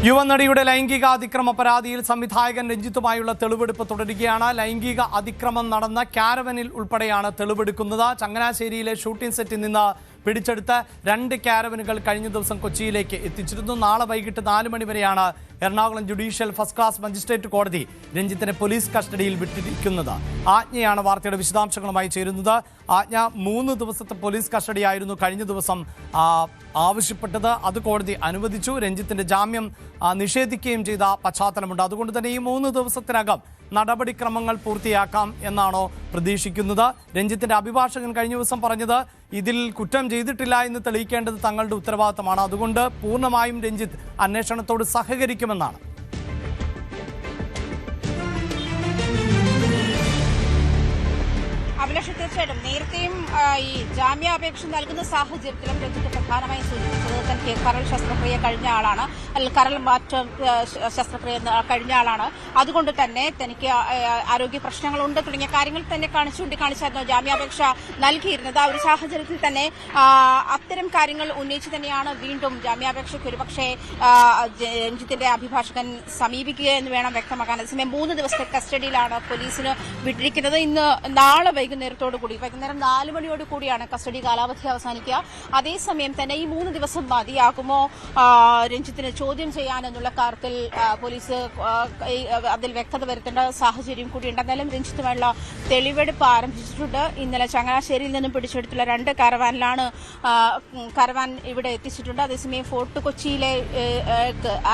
യുവനടിയുടെ ലൈംഗിക അതിക്രമ പരാതിയിൽ സംവിധായകൻ രഞ്ജിത്തുമായുള്ള തെളിവെടുപ്പ് തുടരുകയാണ്. ലൈംഗിക അതിക്രമം നടന്ന കാരവനിൽ ഉൾപ്പെടെയാണ് തെളിവെടുക്കുന്നത്. ചങ്ങനാശ്ശേരിയിലെ ഷൂട്ടിംഗ് സെറ്റിൽ നിന്ന് പിടിച്ചെടുത്ത 2 കാരവനുകൾ കഴിഞ്ഞ ദിവസം കൊച്ചിയിലേക്ക് എത്തിച്ചിരുന്നു. നാളെ വൈകിട്ട് 4 മണി വരെയാണ് Ernakulam judicial first class magistrate കോടതി രഞ്ജിത്തിനെ പോലീസ് കസ്റ്റഡിയിൽ വിട്ടിരിക്കുന്നത്. ആജ്ഞയാണ് വാർത്തയുടെ വിശദാംശങ്ങളുമായി ചേരുന്നത്. ആജ്ഞ 3 ദിവസത്തെ പോലീസ് കസ്റ്റഡിയായിരുന്നു കഴിഞ്ഞ ദിവസം ആവശ്യപ്പെട്ടത്. അത് കോടതി അനുവദിച്ചു. രഞ്ജിത്തിന്റെ ജാമ്യം നിഷേധിക്കുകയും ചെയ്ത പശ്ചാത്തലമുണ്ട്. അതുകൊണ്ട് തന്നെ ഈ 3 ദിവസത്തിനകം നടപടിക്രമങ്ങൾ പൂർത്തിയാക്കാം എന്നാണോ പ്രതീക്ഷിക്കുന്നത്? രഞ്ജിത്തിന്റെ അഭിഭാഷകൻ കഴിഞ്ഞ ദിവസം പറഞ്ഞത് ഇതിൽ കുറ്റം ചെയ്തിട്ടില്ല എന്ന് തെളിയിക്കേണ്ടത് തങ്ങളുടെ ഉത്തരവാദിത്തമാണ്. അതുകൊണ്ട് പൂർണ്ണമായും രഞ്ജിത്ത് അന്വേഷണത്തോട് സഹകരിക്കുമെന്നാണ്. അഭിലാഷ്, തീർച്ചയായിട്ടും നേരത്തെയും ഈ ജാമ്യാപേക്ഷ നൽകുന്ന സാഹചര്യത്തിലും രഞ്ജിത്ത് പ്രധാനമായും സൂചിപ്പിച്ചത് തനിക്ക് കരൾ ശസ്ത്രക്രിയ കഴിഞ്ഞ ആളാണ്, അല്ലെങ്കിൽ കരൾ മാറ്റം ശസ്ത്രക്രിയ കഴിഞ്ഞ ആളാണ്. അതുകൊണ്ട് തന്നെ തനിക്ക് ആരോഗ്യ പ്രശ്നങ്ങളുണ്ട് തുടങ്ങിയ കാര്യങ്ങൾ തന്നെ ചൂണ്ടിക്കാണിച്ചായിരുന്നു ജാമ്യാപേക്ഷ നൽകിയിരുന്നത്. ആ ഒരു സാഹചര്യത്തിൽ തന്നെ അത്തരം കാര്യങ്ങൾ ഉന്നയിച്ച് തന്നെയാണ് വീണ്ടും ജാമ്യാപേക്ഷയ്ക്ക് ഒരുപക്ഷെ രഞ്ജിത്തിന്റെ അഭിഭാഷകൻ സമീപിക്കുക എന്ന് വേണം വ്യക്തമാക്കാൻ. അതേസമയം 3 ദിവസത്തെ കസ്റ്റഡിയിലാണ് പോലീസിന് വിട്ടിരിക്കുന്നത്. നാളെ വൈകുന്നേരം 4 മണിയോട് കൂടിയാണ് കസ്റ്റഡി കാലാവധി അവസാനിക്കുക. അതേസമയം തന്നെ ഈ 3 ദിവസം മതിയാകുമോ രഞ്ജിത്തിനെ ചോദ്യം ചെയ്യാനെന്നുള്ള കാര്യത്തിൽ പോലീസ് അതിൽ വ്യക്തത വരുത്തേണ്ട സാഹചര്യം കൂടിയുണ്ട്. എന്നാലും രഞ്ജിത്തുമായുള്ള തെളിവെടുപ്പ് ആരംഭിച്ചിട്ടുണ്ട്. ഇന്നലെ ചങ്ങനാശ്ശേരിയിൽ നിന്നും പിടിച്ചെടുത്തുള്ള 2 കാരവാൻ ഇവിടെ എത്തിച്ചിട്ടുണ്ട്. അതേസമയം ഫോർട്ട് കൊച്ചിയിലെ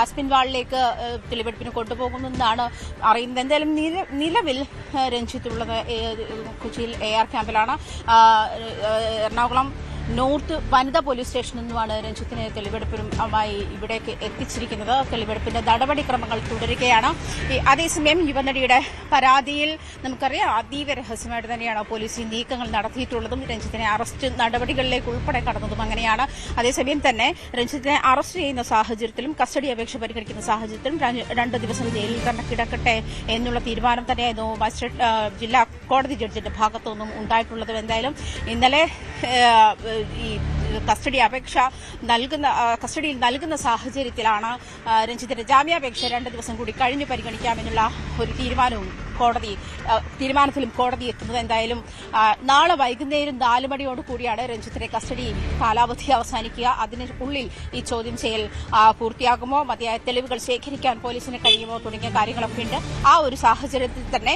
ആസ്പിൻ വാളിലേക്ക് തെളിവെടുപ്പിന് കൊണ്ടുപോകുമെന്നാണ് അറിയുന്നത്. എന്തായാലും നിലവിൽ രഞ്ജിത്തുള്ളത് കൊച്ചിയിൽ AR ക്യാമ്പിലാണ്. എറണാകുളം നോർത്ത് വനിതാ പോലീസ് സ്റ്റേഷനിൽ നിന്നുമാണ് രഞ്ജിത്തിനെ തെളിവെടുപ്പിനുമായി ഇവിടേക്ക് എത്തിച്ചിരിക്കുന്നത്. തെളിവെടുപ്പിന്റെ നടപടിക്രമങ്ങൾ തുടരുകയാണ്. അതേസമയം യുവനടിയുടെ പരാതിയിൽ നമുക്കറിയാം അതീവ രഹസ്യമായിട്ട് തന്നെയാണ് പോലീസ് ഈ നീക്കങ്ങൾ നടത്തിയിട്ടുള്ളതും രഞ്ജിത്തിനെ അറസ്റ്റ് നടപടികളിലേക്ക് ഉൾപ്പെടെ കടന്നതും അങ്ങനെയാണ്. അതേസമയം തന്നെ രഞ്ജിത്തിനെ അറസ്റ്റ് ചെയ്യുന്ന സാഹചര്യത്തിലും കസ്റ്റഡി അപേക്ഷ പരിഗണിക്കുന്ന സാഹചര്യത്തിലും 2 ദിവസം ജയിലിൽ തന്നെ കിടക്കട്ടെ എന്നുള്ള തീരുമാനം തന്നെയായിരുന്നു മജിസ്ട്രേറ്റ് ജില്ലാ കോടതി ജഡ്ജിന്റെ ഭാഗത്തുനിന്നും ഉണ്ടായിട്ടുള്ളത്. എന്തായാലും ഇന്നലെ ഈ കസ്റ്റഡിയിൽ നൽകുന്ന സാഹചര്യത്തിലാണ് രഞ്ജിത്തിന്റെ ജാമ്യാപേക്ഷ 2 ദിവസം കൂടി കഴിഞ്ഞ് പരിഗണിക്കാമെന്നുള്ള ഒരു തീരുമാനത്തിലും കോടതി എത്തുന്നത്. എന്തായാലും നാളെ വൈകുന്നേരം 4 മണിയോട് കൂടിയാണ് രഞ്ജിത്തിന്റെ കസ്റ്റഡി കാലാവധി അവസാനിക്കുക. അതിനുള്ളിൽ ഈ ചോദ്യം ചെയ്യൽ പൂർത്തിയാകുമോ, മതിയായ തെളിവുകൾ ശേഖരിക്കാൻ പോലീസിന് കഴിയുമോ തുടങ്ങിയ കാര്യങ്ങളൊക്കെ ഉണ്ട്. ആ ഒരു സാഹചര്യത്തിൽ തന്നെ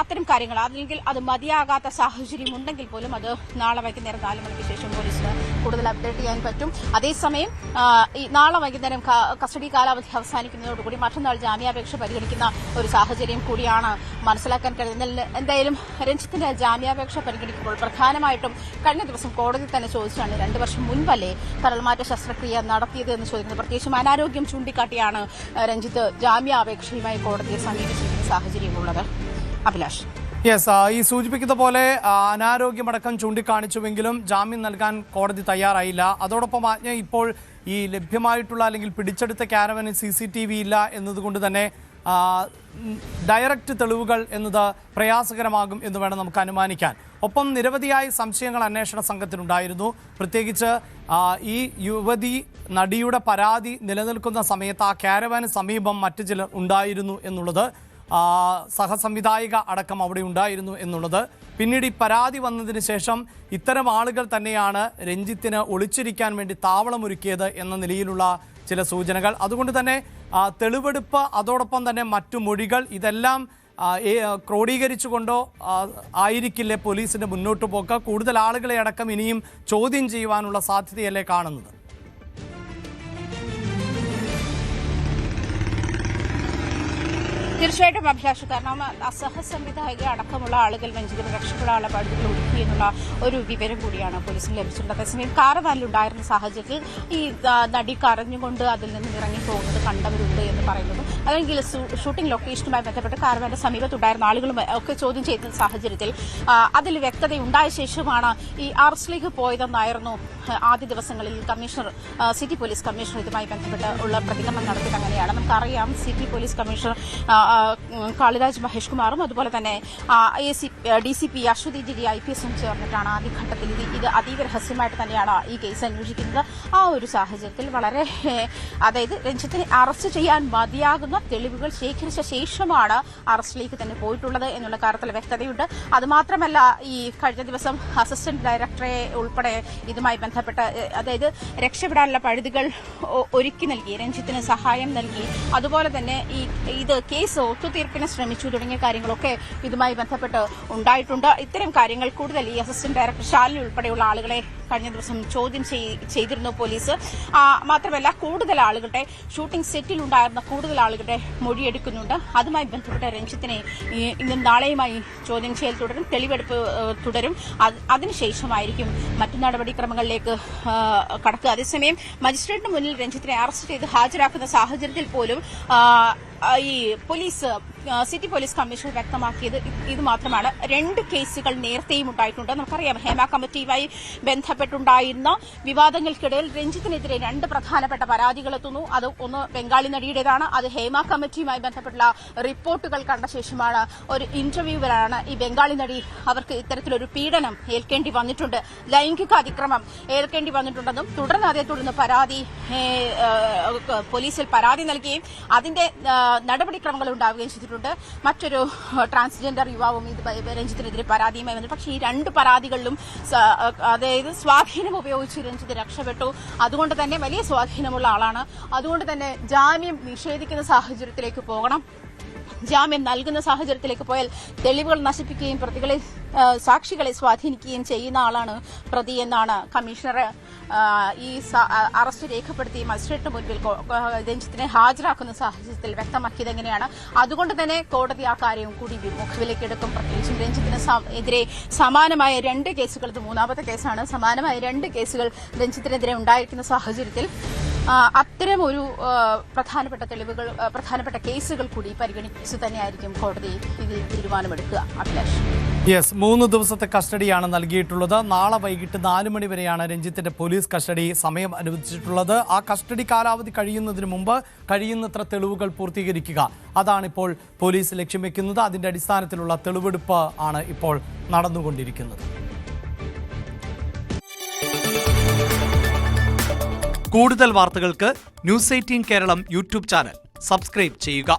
അത്തരം കാര്യങ്ങൾ അല്ലെങ്കിൽ അത് മതിയാകാത്ത സാഹചര്യം ഉണ്ടെങ്കിൽ പോലും അത് നാളെ വൈകുന്നേരം 4 മണിക്ക് ശേഷം പോലീസിന് കൂടുതൽ അപ്ഡേറ്റ് ചെയ്യാൻ പറ്റും. അതേസമയം നാളെ വൈകുന്നേരം കസ്റ്റഡി കാലാവധി അവസാനിക്കുന്നതോടുകൂടി മറ്റന്നാൾ ജാമ്യാപേക്ഷ പരിഗണിക്കുന്ന ഒരു സാഹചര്യം കൂടിയാണ് മനസ്സിലാക്കാൻ കഴിയുന്നത്. എന്തായാലും രഞ്ജിത്തിന്റെ ജാമ്യാപേക്ഷ പരിഗണിക്കുമ്പോൾ പ്രധാനമായിട്ടും കഴിഞ്ഞ ദിവസം കോടതി തന്നെ ചോദിച്ചാണ് 2 വർഷം മുൻപല്ലേ കരൾമാറ്റ ശസ്ത്രക്രിയ നടത്തിയത് എന്ന് ചോദിക്കുന്നത്. പ്രത്യേകിച്ചും അനാരോഗ്യം ചൂണ്ടിക്കാട്ടിയാണ് രഞ്ജിത്ത് ജാമ്യാപേക്ഷയുമായി കോടതിയെ സമീപിച്ചിരിക്കുന്ന സാഹചര്യമുള്ളത്. അഭിലാഷ്, ഈ സൂചിപ്പിക്കുന്ന പോലെ അനാരോഗ്യമടക്കം ചൂണ്ടിക്കാണിച്ചുവെങ്കിലും ജാമ്യം നൽകാൻ കോടതി തയ്യാറായില്ല. അതോടൊപ്പം ആജ്ഞ ഇപ്പോൾ ഈ ലഭ്യമായിട്ടുള്ള അല്ലെങ്കിൽ പിടിച്ചെടുത്ത കാരവന് CCTV ഇല്ല എന്നതുകൊണ്ട് തന്നെ ഡയറക്റ്റ് തെളിവുകൾ എന്നത് പ്രയാസകരമാകും എന്ന് വേണം നമുക്ക് അനുമാനിക്കാൻ. ഒപ്പം നിരവധിയായ സംശയങ്ങൾ അന്വേഷണ സംഘത്തിനുണ്ടായിരുന്നു. പ്രത്യേകിച്ച് ഈ യുവതി നടിയുടെ പരാതി നിലനിൽക്കുന്ന സമയത്ത് ആ കാരവാന് സമീപം മറ്റു ചിലർ ഉണ്ടായിരുന്നു എന്നുള്ളത്, സഹസംവിധായിക അടക്കം അവിടെ ഉണ്ടായിരുന്നു എന്നുള്ളത്. പിന്നീട് ഈ പരാതി വന്നതിന് ശേഷം ഇത്തരം ആളുകൾ തന്നെയാണ് രഞ്ജിത്തിന് ഒളിച്ചിരിക്കാൻ വേണ്ടി താവളമൊരുക്കിയത് എന്ന നിലയിലുള്ള ചില സൂചനകൾ. അതുകൊണ്ട് തന്നെ തെളിവെടുപ്പ്, അതോടൊപ്പം തന്നെ മറ്റു മൊഴികൾ, ഇതെല്ലാം ക്രോഡീകരിച്ചുകൊണ്ടോ ആയിരിക്കില്ലേ പോലീസിന്റെ മുന്നോട്ട് പോക്ക്? കൂടുതൽ ആളുകളെ അടക്കം ഇനിയും ചോദ്യം ചെയ്യുവാനുള്ള സാധ്യതയല്ലേ കാണുന്നത്? തീർച്ചയായിട്ടും അഭിലാഷ്, കാരണം സഹസംവിധായിക അടക്കമുള്ള ആളുകൾ രഞ്ജിത്തിന് രക്ഷപ്പെടാനുള്ള പദ്ധതികൾ ഒരുക്കി എന്നുള്ള ഒരു വിവരം കൂടിയാണ് പോലീസിന് ലഭിച്ചിട്ടുണ്ട്. അതേസമയം കാരവാനിലുണ്ടായിരുന്ന സാഹചര്യത്തിൽ ഈ നടി കരഞ്ഞുകൊണ്ട് അതിൽ നിന്ന് ഇറങ്ങിപ്പോകുന്നത് കണ്ടവരുണ്ട് എന്ന് പറയുന്നതും, അല്ലെങ്കിൽ ഷൂട്ടിംഗ് ലൊക്കേഷനുമായി ബന്ധപ്പെട്ട് കാരവാന്റെ സമീപത്തുണ്ടായിരുന്ന ആളുകളും ഒക്കെ ചോദ്യം ചെയ്യുന്ന സാഹചര്യത്തിൽ അതിൽ വ്യക്തതയുണ്ടായ ശേഷമാണ് ഈ അറസ്റ്റിലേക്ക് പോയതെന്നായിരുന്നു ആദ്യ ദിവസങ്ങളിൽ സിറ്റി പോലീസ് കമ്മീഷണർ ഇതുമായി ബന്ധപ്പെട്ട് ഉള്ള പ്രതികരണം നടത്തിയത്. അങ്ങനെയാണ് നമുക്കറിയാം. City police commissioner Kaliraj Mahesh കുമാറും അതുപോലെ തന്നെ DCP അശ്വതി ജിരി IPS ചേർന്നിട്ടാണ് തന്നെയാണ് ആദ്യഘട്ടത്തിൽ ഇത് അതീവ രഹസ്യമായിട്ട് തന്നെയാണ് ഈ കേസ് അന്വേഷിക്കുന്നത്. ആ ഒരു സാഹചര്യത്തിൽ വളരെ അതായത് രഞ്ജിത്തിനെ അറസ്റ്റ് ചെയ്യാൻ മതിയാകുന്ന തെളിവുകൾ ശേഖരിച്ച ശേഷമാണ് അറസ്റ്റിലേക്ക് തന്നെ പോയിട്ടുള്ളത് എന്നുള്ള കാര്യത്തിൽ വ്യക്തതയുണ്ട്. അതുമാത്രമല്ല, ഈ കഴിഞ്ഞ ദിവസം അസിസ്റ്റന്റ് ഡയറക്ടറെ ഉൾപ്പെടെ ഇതുമായി ബന്ധപ്പെട്ട് അതായത് രക്ഷപ്പെടാനുള്ള പഴുതുകൾ ഒരുക്കി നൽകി, രഞ്ജിത്തിന് സഹായം നൽകി, അതുപോലെ തന്നെ ഇത് കേസ് ഒത്തുതീർപ്പിന് ശ്രമിച്ചു തുടങ്ങിയ കാര്യങ്ങളൊക്കെ ഇതുമായി ബന്ധപ്പെട്ട് ഉണ്ടായിട്ടുണ്ട്. ഇത്തരം കാര്യങ്ങൾ കൂടുതൽ ഈ അസിസ്റ്റന്റ് ഡയറക്ടർ ശാലിനി ഉൾപ്പെടെയുള്ള ആളുകളെ കഴിഞ്ഞ ദിവസം ചോദ്യം ചെയ്തിരുന്നു പോലീസ്. മാത്രമല്ല, കൂടുതൽ ആളുകളുടെ ഷൂട്ടിംഗ് സെറ്റിൽ ഉണ്ടായിരുന്ന കൂടുതൽ ആളുകളുടെ മൊഴിയെടുക്കുന്നുണ്ട്. അതുമായി ബന്ധപ്പെട്ട രഞ്ജിത്തിനെ ഇന്നും നാളെയുമായി ചോദ്യം ചെയ്യൽ തുടരും, തെളിവെടുപ്പ് തുടരും. അതിനുശേഷമായിരിക്കും മറ്റു നടപടിക്രമങ്ങളിലേക്ക് കടക്കുക. അതേസമയം മജിസ്ട്രേറ്റിന് മുന്നിൽ രഞ്ജിത്തിനെ അറസ്റ്റ് ചെയ്ത് ഹാജരാക്കുന്ന സാഹചര്യത്തിൽ പോലും ഈ സിറ്റി പോലീസ് കമ്മീഷണർ വ്യക്തമാക്കിയത് ഇത് മാത്രമാണ്. 2 കേസുകൾ നേരത്തെയും ഉണ്ടായിട്ടുണ്ട്. നമുക്കറിയാം, ഹേമ കമ്മിറ്റിയുമായി ബന്ധപ്പെട്ടുണ്ടായിരുന്ന വിവാദങ്ങൾക്കിടയിൽ രഞ്ജിത്തിനെതിരെ 2 പ്രധാനപ്പെട്ട പരാതികൾ എത്തുന്നു. അത് ഒന്ന് ബംഗാളി നടിയുടേതാണ്. അത് ഹേമ കമ്മിറ്റിയുമായി ബന്ധപ്പെട്ടുള്ള റിപ്പോർട്ടുകൾ കണ്ട ശേഷമാണ്. ഒരു ഇന്റർവ്യൂവിലാണ് ഈ ബംഗാളി നടി അവർക്ക് ഇത്തരത്തിലൊരു പീഡനം ഏൽക്കേണ്ടി വന്നിട്ടുണ്ട്, ലൈംഗിക അതിക്രമം ഏൽക്കേണ്ടി വന്നിട്ടുണ്ടെന്നും അതേ തുടർന്ന് പോലീസിൽ പരാതി നൽകുകയും അതിന്റെ നടപടിക്രമങ്ങൾ ഉണ്ടാവുകയും ചെയ്തിട്ടുണ്ട്. മറ്റൊരു ട്രാൻസ്ജെൻഡർ യുവാവും ഇത് രഞ്ജിത്തിനെതിരെ പരാതിയുമായി വന്നു. പക്ഷേ ഈ 2 പരാതികളിലും അതായത് സ്വാധീനം ഉപയോഗിച്ച് രഞ്ജിത്ത് രക്ഷപ്പെട്ടു. അതുകൊണ്ട് തന്നെ വലിയ സ്വാധീനമുള്ള ആളാണ്. അതുകൊണ്ട് തന്നെ ജാമ്യം നിഷേധിക്കുന്ന സാഹചര്യത്തിലേക്ക് പോകണം. ജാമ്യം നൽകുന്ന സാഹചര്യത്തിലേക്ക് പോയാൽ തെളിവുകൾ നശിപ്പിക്കുകയും സാക്ഷികളെ സ്വാധീനിക്കുകയും ചെയ്യുന്ന ആളാണ് പ്രതി എന്നാണ് കമ്മീഷണർ ഈ അറസ്റ്റ് രേഖപ്പെടുത്തി മജിസ്ട്രേറ്റിന് മുൻപിൽ രഞ്ജിത്തിനെ ഹാജരാക്കുന്ന സാഹചര്യത്തിൽ വ്യക്തമാക്കിയത് എങ്ങനെയാണ്. അതുകൊണ്ട് തന്നെ കോടതി ആ കാര്യവും കൂടി മുഖവിലേക്ക് എടുക്കും. പ്രത്യേകിച്ചും രഞ്ജിത്തിന് എതിരെ സമാനമായ 2 കേസുകൾ, ഇത് 3ാമത്തെ കേസാണ്, സമാനമായ 2 കേസുകൾ രഞ്ജിത്തിനെതിരെ ഉണ്ടായിരിക്കുന്ന സാഹചര്യത്തിൽ അത്തരം ഒരു പ്രധാനപ്പെട്ട തെളിവുകൾ, പ്രധാനപ്പെട്ട കേസുകൾ കൂടി പരിഗണിച്ച് തന്നെയായിരിക്കും കോടതി ഇതിൽ തീരുമാനമെടുക്കുക. അഭിലാഷ്, 3 ദിവസത്തെ കസ്റ്റഡിയാണ് നൽകിയിട്ടുള്ളത്. നാളെ വൈകിട്ട് 4 മണി വരെയാണ് രഞ്ജിത്തിന്റെ പോലീസ് കസ്റ്റഡി സമയം അനുവദിച്ചിട്ടുള്ളത്. ആ കസ്റ്റഡി കാലാവധി കഴിയുന്നതിന് മുമ്പ് കഴിയുന്നത്ര തെളിവുകൾ പൂർത്തീകരിക്കുക, അതാണിപ്പോൾ പോലീസ് ലക്ഷ്യം വെക്കുന്നത്. അതിന്റെ അടിസ്ഥാനത്തിലുള്ള തെളിവെടുപ്പ് ആണ് ഇപ്പോൾ നടന്നുകൊണ്ടിരിക്കുന്നത്. കൂടുതൽ വാർത്തകൾക്ക് news 18 Keralam YouTube channel subscribe ചെയ്യുക.